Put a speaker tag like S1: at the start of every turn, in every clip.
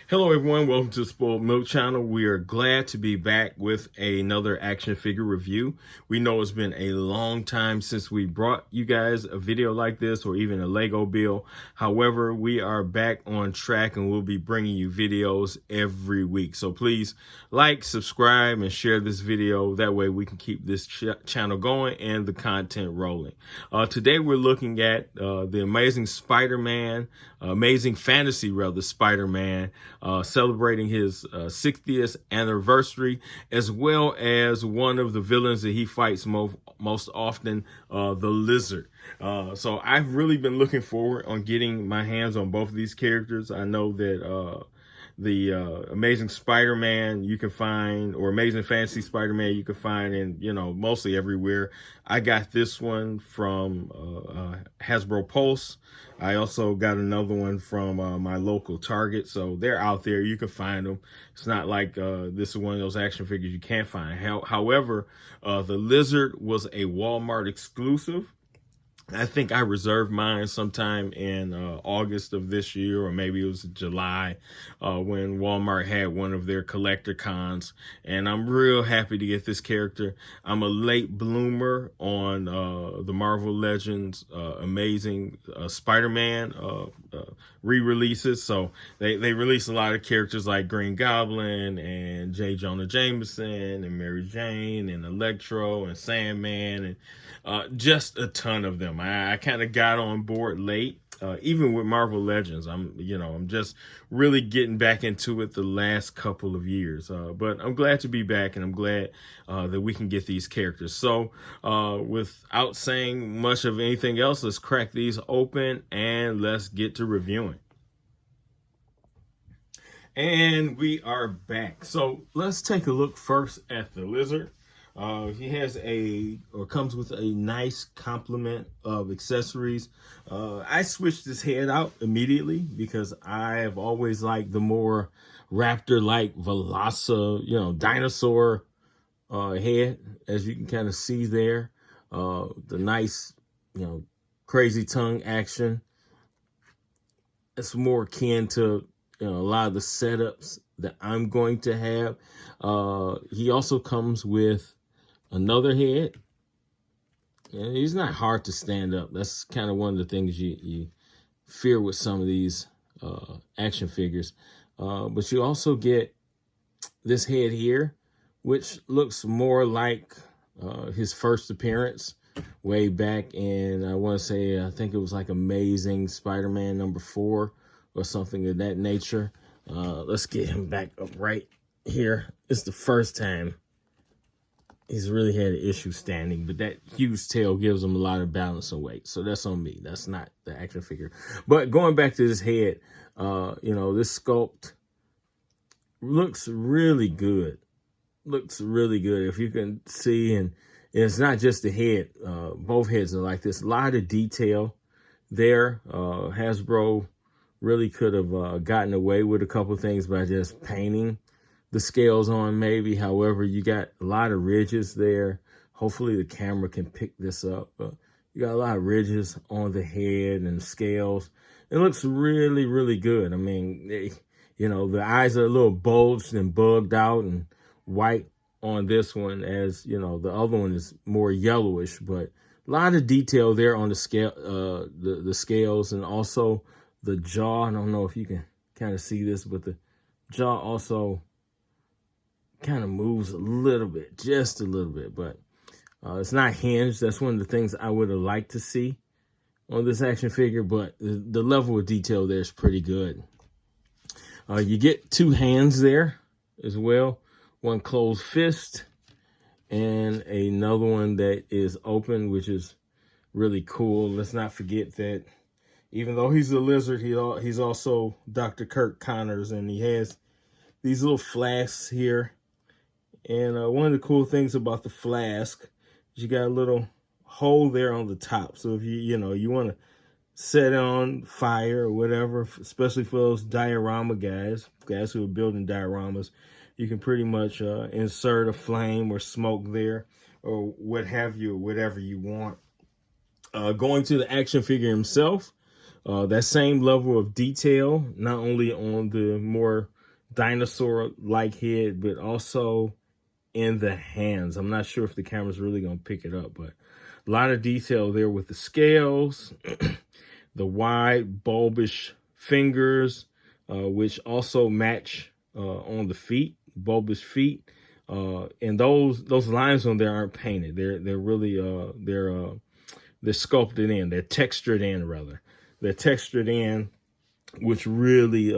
S1: Hello everyone, welcome to the Spoiled Milk Channel. We are glad to be back with another action figure review. We know it's been a long time since we brought you guys a video like this or even a Lego build. However, we are back on track and we'll be bringing you videos every week. So please like, subscribe, and share this video. That way we can keep this channel going and the content rolling. Today we're looking at the Amazing Spider-Man, Amazing Fantasy rather, Spider-Man, celebrating his 60th anniversary, as well as one of the villains that he fights most often, the Lizard. So I've really been looking forward on getting my hands on both of these characters. I know that the Amazing Spider-Man you can find, or Amazing Fantasy Spider-Man you can find in, mostly everywhere. I got this one from Hasbro Pulse. I also got another one from my local Target. So they're out there. You can find them. It's not like this is one of those action figures you can't find. However, the Lizard was a Walmart exclusive. I think I reserved mine sometime in August of this year, or maybe it was July, when Walmart had one of their collector cons. And I'm real happy to get this character. I'm a late bloomer on the Marvel Legends Amazing Spider-Man re-releases. So they release a lot of characters like Green Goblin and J. Jonah Jameson and Mary Jane and Electro and Sandman and just a ton of them. I kind of got on board late, even with Marvel Legends. I'm just really getting back into it the last couple of years. But I'm glad to be back, and I'm glad that we can get these characters. So without saying much of anything else, let's crack these open and let's get to reviewing. And we are back. So let's take a look first at the Lizard. He has comes with a nice complement of accessories. I switched his head out immediately because I have always liked the more raptor-like dinosaur head, as you can kind of see there. The nice, crazy tongue action. It's more akin to, a lot of the setups that I'm going to have. He also comes with another head. And he's not hard to stand up. That's kind of one of the things you fear with some of these action figures. But you also get this head here, which looks more like his first appearance way back in, I think it was like Amazing Spider-Man #4 or something of that nature. Let's get him back up right here. It's the first time he's really had an issue standing, but that huge tail gives him a lot of balance and weight. So that's on me. That's not the action figure. But going back to this head, this sculpt looks really good. Looks really good. If you can see, and it's not just the head. Both heads are like this. A lot of detail there. Hasbro really could have gotten away with a couple things by just painting the scales on maybe. However, you got a lot of ridges there. Hopefully the camera can pick this up. You got a lot of ridges on the head and scales. It looks really, really good. I mean, the eyes are a little bulged and bugged out and white on this one, as the other one is more yellowish, but a lot of detail there on the scale, the scales, and also the jaw. I don't know if you can kind of see this, but the jaw also kind of moves a little bit, just a little bit, but it's not hinged. That's one of the things I would have liked to see on this action figure, but the level of detail there is pretty good. You get two hands there as well, one closed fist and another one that is open, which is really cool. Let's not forget that even though he's a Lizard, he's also Dr. Kirk Connors, and he has these little flasks here. And one of the cool things about the flask is you got a little hole there on the top. So if you want to set it on fire or whatever, especially for those diorama guys who are building dioramas, you can pretty much insert a flame or smoke there or what have you, whatever you want. Going to the action figure himself, that same level of detail, not only on the more dinosaur-like head, but also in the hands. I'm not sure if the camera's really going to pick it up, but a lot of detail there with the scales, the wide bulbous fingers, which also match on the feet, bulbous feet. And those lines on there aren't painted. They're really they're sculpted in. They're textured in, rather. They're textured in, which really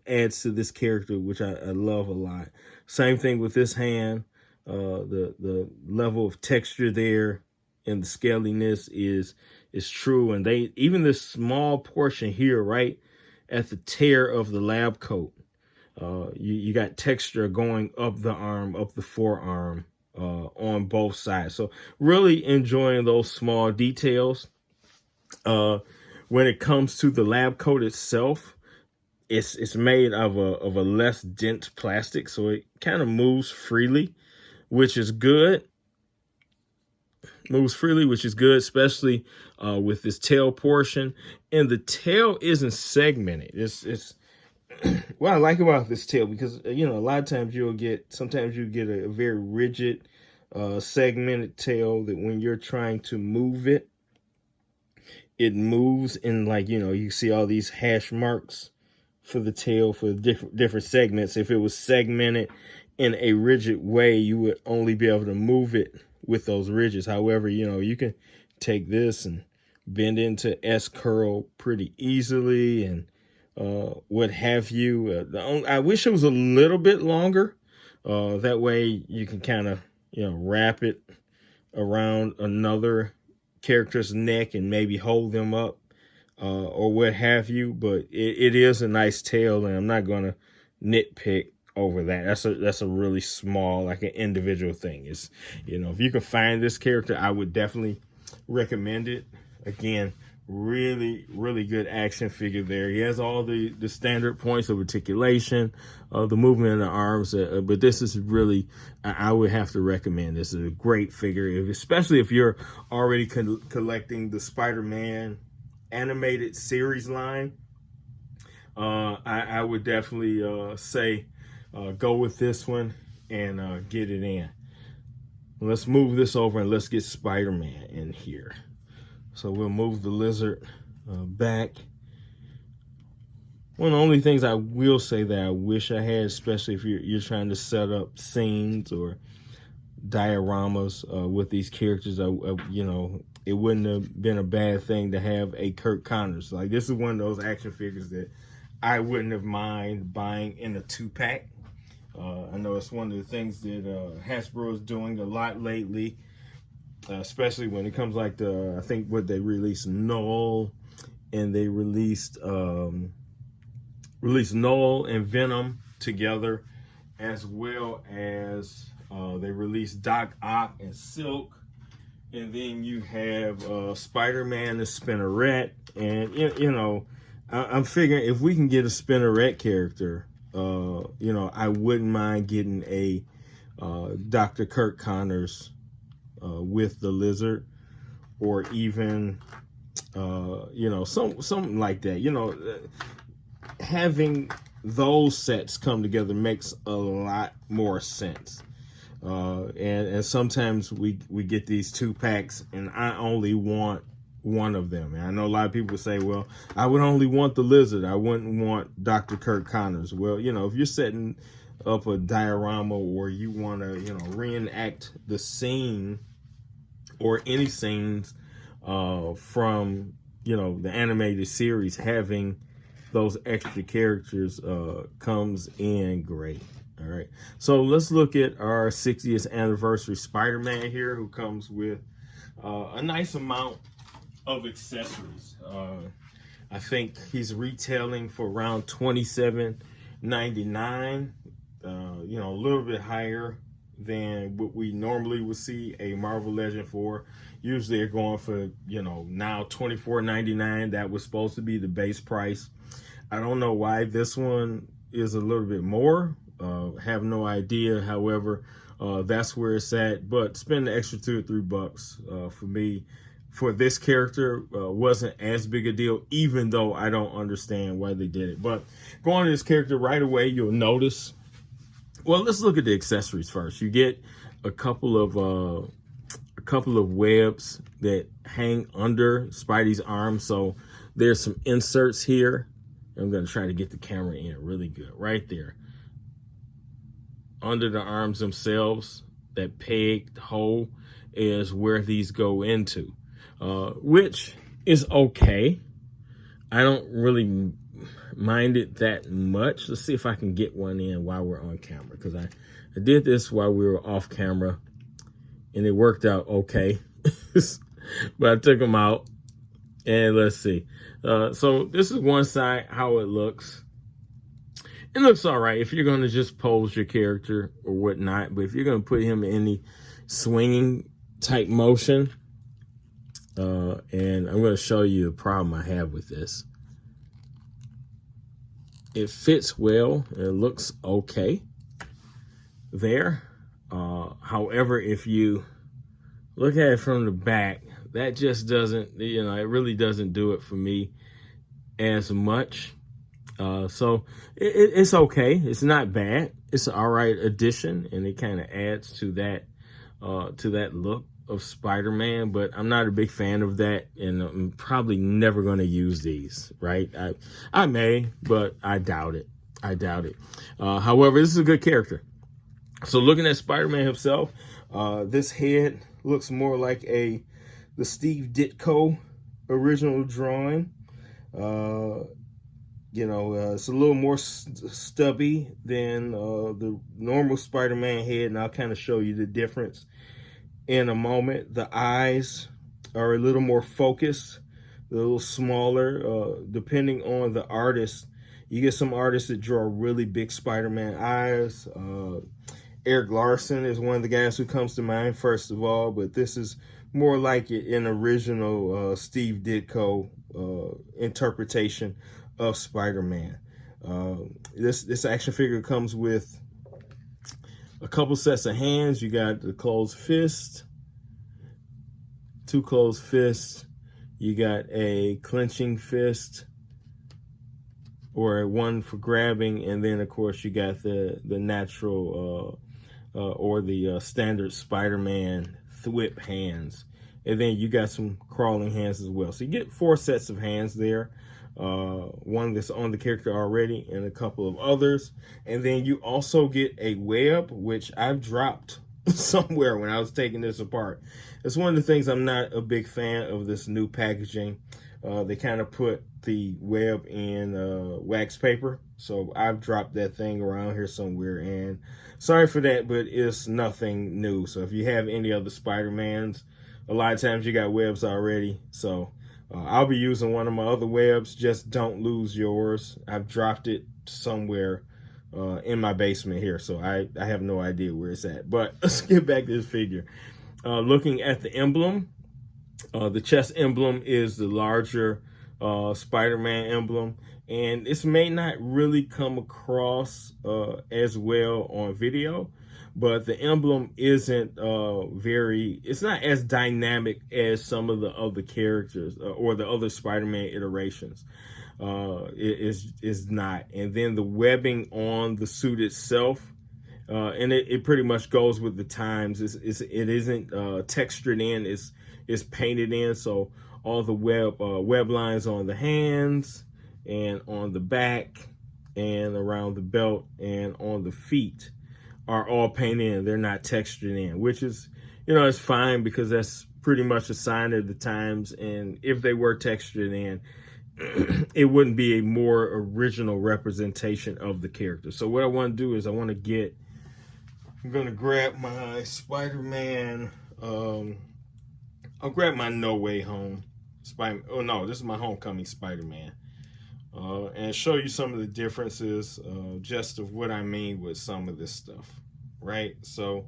S1: adds to this character, which I love a lot. Same thing with this hand. The level of texture there and the scaliness is true. And they even this small portion here, right at the tear of the lab coat, you got texture going up the arm, up the forearm, on both sides. So really enjoying those small details. When it comes to the lab coat itself, it's made of a less dense plastic, so it kind of moves freely, which is good. Moves freely, which is good, especially with this tail portion. And the tail isn't segmented. It's what I like about this tail, because a lot of times you get a very rigid segmented tail that when you're trying to move it, it moves in, like, you see all these hash marks for the tail for different segments. If it was segmented in a rigid way, you would only be able to move it with those ridges. However, you can take this and bend into S curl pretty easily and what have you. I wish it was a little bit longer. That way you can kind of, wrap it around another character's neck and maybe hold them up or what have you. But it is a nice tail, and I'm not going to nitpick over that. That's a really small, like an individual thing. It's, if you can find this character, I would definitely recommend it. Again, really, really good action figure there. He has all the standard points of articulation, the movement of the arms, but this is really, I would have to recommend. This is a great figure, especially if you're already collecting the Spider-Man animated series line. I would definitely say go with this one and get it in. Let's move this over and let's get Spider-Man in here. So we'll move the lizard back. One of the only things I will say that I wish I had, especially if you're trying to set up scenes or dioramas with these characters, it wouldn't have been a bad thing to have a Kirk Connors. Like, this is one of those action figures that I wouldn't have mind buying in a 2-pack. I know it's one of the things that Hasbro is doing a lot lately. Especially when it comes like I think what they released Null, and they released Null and Venom together, as well as they released Doc Ock and Silk, and then you have Spider-Man and Spinneret, and I'm figuring if we can get a Spinneret character, I wouldn't mind getting a Dr. Kirk Connors with the lizard, or even something like that. Having those sets come together makes a lot more sense. And sometimes we get these 2-packs and I only want one of them. And I know a lot of people say, well, I would only want the lizard, I wouldn't want Dr. Kirk Connors. Well, if you're setting up a diorama, or you want to reenact the scene or any scenes from the animated series, having those extra characters comes in great. All right, so let's look at our 60th anniversary Spider-Man here, who comes with a nice amount of accessories. I think he's retailing for around $27.99, a little bit higher than what we normally would see a Marvel Legend for. Usually they're going for, now $24.99. That was supposed to be the base price. I don't know why this one is a little bit more. Have no idea. However, that's where it's at. But spend the extra $2 or $3 for me. for this character wasn't as big a deal, even though I don't understand why they did it. But going to this character right away, you'll notice. Well, let's look at the accessories first. You get a couple of webs that hang under Spidey's arm. So there's some inserts here. I'm going to try to get the camera in really good right there. Under the arms themselves, that pegged hole is where these go into, which is okay. I don't really mind it that much. Let's see if I can get one in while we're on camera, because I did this while we were off camera and it worked out okay. But I took them out and let's see. So this is one side, how it looks. It looks all right if you're going to just pose your character or whatnot. But if you're going to put him in any swinging type motion, and I'm going to show you the problem I have with this. It fits well. It looks okay there. However, if you look at it from the back, that just doesn't, it really doesn't do it for me as much. So it's okay. It's not bad. It's an all right addition, and it kind of adds to that look of Spider-Man. But I'm not a big fan of that, and I'm probably never going to use these. Right? I may, but I doubt it. However, this is a good character. So looking at Spider-Man himself, this head looks more like the Steve Ditko original drawing. It's a little more stubby than the normal Spider-Man head, and I'll kind of show you the difference in a moment. The eyes are a little more focused, a little smaller, depending on the artist. You get some artists that draw really big Spider-Man eyes. Eric Larson is one of the guys who comes to mind, first of all, but this is more like an original Steve Ditko interpretation of Spider-Man. This action figure comes with a couple sets of hands. You got the closed fist, 2 closed fists. You got a clenching fist, or one for grabbing, and then of course you got the natural or the standard Spider-Man whip hands, and then you got some crawling hands as well. So you get 4 sets of hands there. One that's on the character already and a couple of others, and then you also get a web, which I've dropped somewhere when I was taking this apart. It's one of the things I'm not a big fan of, this new packaging. They kind of put the web in wax paper, so I've dropped that thing around here somewhere, and sorry for that, but it's nothing new. So if you have any other Spider-Mans, a lot of times you got webs already, so I'll be using one of my other webs. Just don't lose yours. I've dropped it somewhere in my basement here, so I have no idea where it's at. But let's get back to this figure. Looking at the emblem, the chest emblem is the larger Spider-Man emblem, and this may not really come across as well on video, but the emblem isn't it's not as dynamic as some of the other characters or the other Spider-Man iterations. It is not. And then the webbing on the suit itself, and it pretty much goes with the times. It isn't textured in, it's painted in, so all the web lines on the hands and on the back and around the belt and on the feet are all painted in. They're not textured in, which is, it's fine, because that's pretty much a sign of the times. And if they were textured in, it wouldn't be a more original representation of the character. So what I want to do is I'm going to grab my Spider-Man. I'll grab my No Way Home Spider. Oh no, this is my Homecoming Spider-Man. And show you some of the differences, just of what I mean with some of this stuff, right? So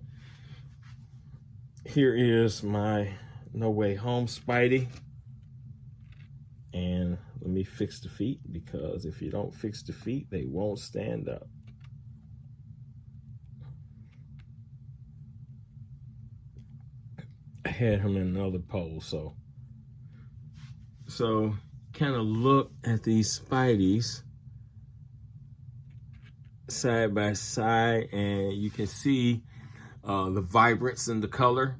S1: here is my No Way Home Spidey, and let me fix the feet, because if you don't fix the feet, they won't stand up. I had him in another pose, so So kind of look at these Spideys side by side, and you can see the vibrance in the color.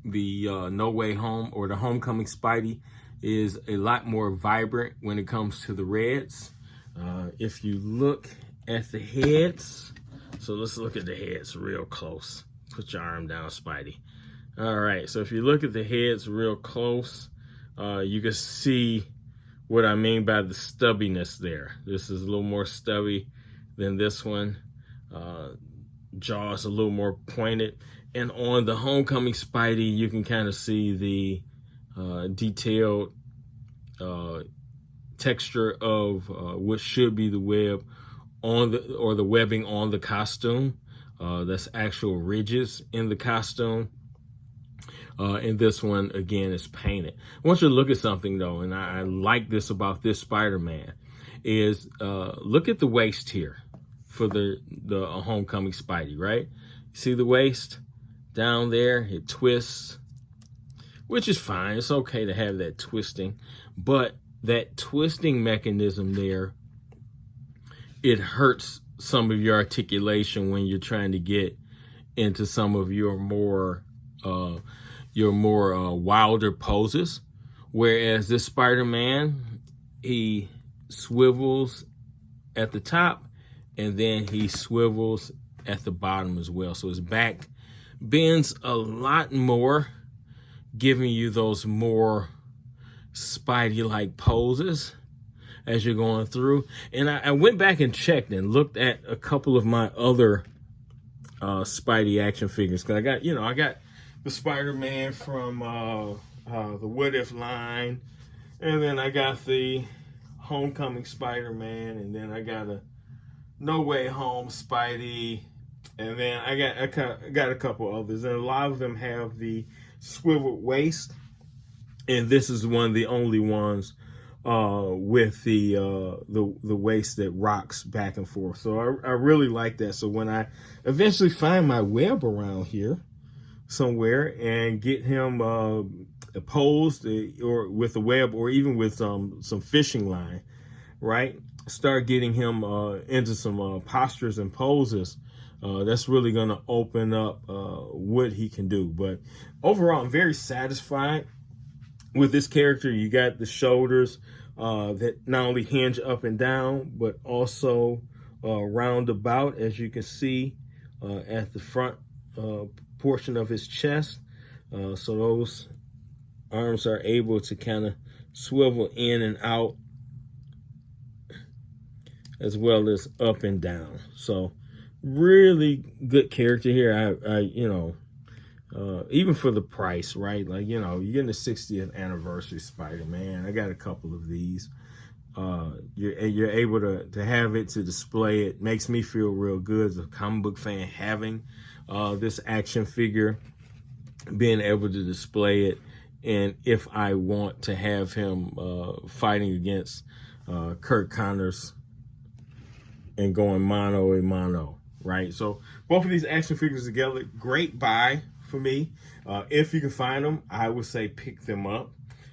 S1: The No Way Home or the Homecoming Spidey is a lot more vibrant when it comes to the reds. If you look at the heads, so let's look at the heads real close. Put your arm down, Spidey. All right, so if you look at the heads real close, you can see what I mean by the stubbiness there. This is a little more stubby than this one. Jaws a little more pointed. And on the Homecoming Spidey, you can kind of see the detailed texture of what should be the web on the webbing on the costume. That's actual ridges in the costume. And this one, again, is painted. I want you to look at something, though, and I like this about this Spider-Man, is look at the waist here for the Homecoming Spidey, right? See the waist down there? It twists, which is fine. It's okay to have that twisting, but that twisting mechanism there, it hurts some of your articulation when you're trying to get into some of your more wilder poses. Whereas this Spider-Man, he swivels at the top and then he swivels at the bottom as well. So his back bends a lot more, giving you those more Spidey-like poses as you're going through. And I went back and checked and looked at a couple of my other Spidey action figures, because I got the Spider-Man from the What If line, and then I got the Homecoming Spider-Man, and then I got a No Way Home Spidey, and then I got a couple others, and a lot of them have the swiveled waist, and this is one of the only ones with the waist that rocks back and forth. So I really like that. So when I eventually find my web around here somewhere and get him posed or with a web, or even with some fishing line, right? Start getting him into some postures and poses. That's really going to open up what he can do. But overall, I'm very satisfied with this character. You got the shoulders that not only hinge up and down, but also round about, as you can see at the front portion of his chest. So those arms are able to kind of swivel in and out, as well as up and down. So really good character here. Even for the price, right? Like, you're getting the 60th anniversary Spider-Man. I got a couple of these. You're able to have it, to display it. Makes me feel real good as a comic book fan, having this action figure, being able to display it. And if I want to have him fighting against Kurt Connors and going mano a mano, right? So both of these action figures together, great buy for me. If you can find them, I would say pick them up.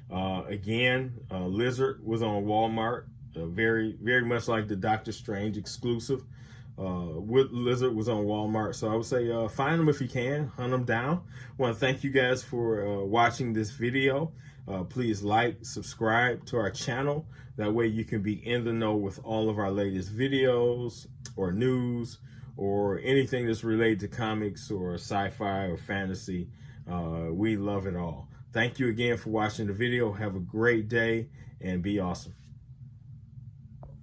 S1: Again, Lizard was on Walmart, very, very much like the Doctor Strange exclusive. Lizard was on Walmart, so I would say find them if you can, hunt them down. I want to thank you guys for watching this video. Please like, subscribe to our channel. That way you can be in the know with all of our latest videos or news or anything that's related to comics or sci-fi or fantasy. We love it all. Thank you again for watching the video. Have a great day and be awesome.